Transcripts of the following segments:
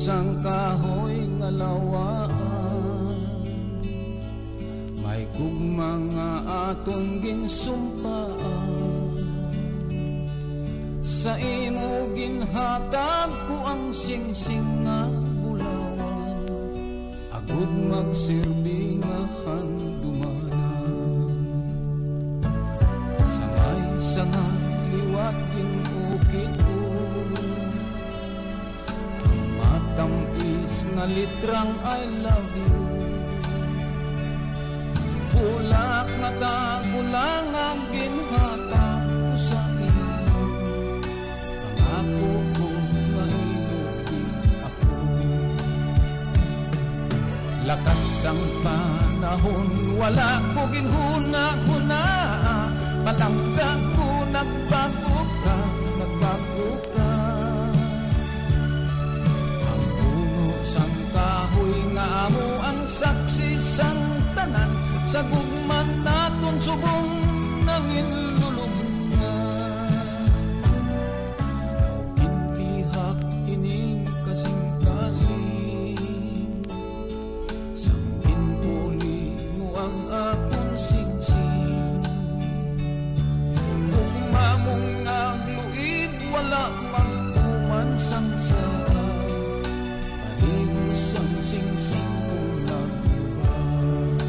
sang kahoy nga lawaan, may gugma nga aton ginsumpaan. Sa imo ginhatag ko ang singsing nga bulawan, agud magsilbi nga handumanan. Sa may sanga liwat ginukit ko, ang matamis nga litrang I love you. Bulak nga kagulang ang ginhatag ko sa iyo, pangako ko nga imuki ako. Lakas ang panahon, wala ko ginhuna-huna, palangga ko nagbago ka, nagbago ka. Ang puno sang kahoy nga amo ang saksi sang tanan, sa gugman naton subong nangin lulubngan. Kintihak ining kasing-kasing, sangkin uli mo ang akong singsing. Ugma mong nagluid, wala magtuman sang sarap, paligo sang singsing kong nagluwag.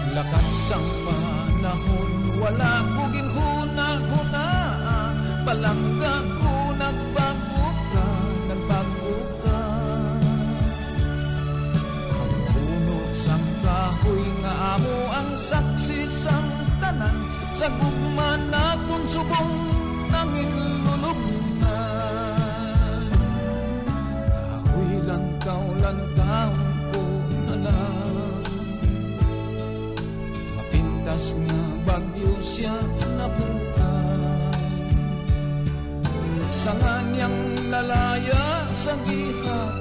Lakas ang panahon, wala ko ginhuna-huna, palangga ko nagbago ka, nagbago ka. Ang puno sang kahoy nga amo ang saksi sang tanan, sa gugma naton subong nangin lulubngan. Kahoy lantaw-lantaw ko na lang, mapintas nga bagyo siya nabukan. Sa nganyang lalaya sa gihat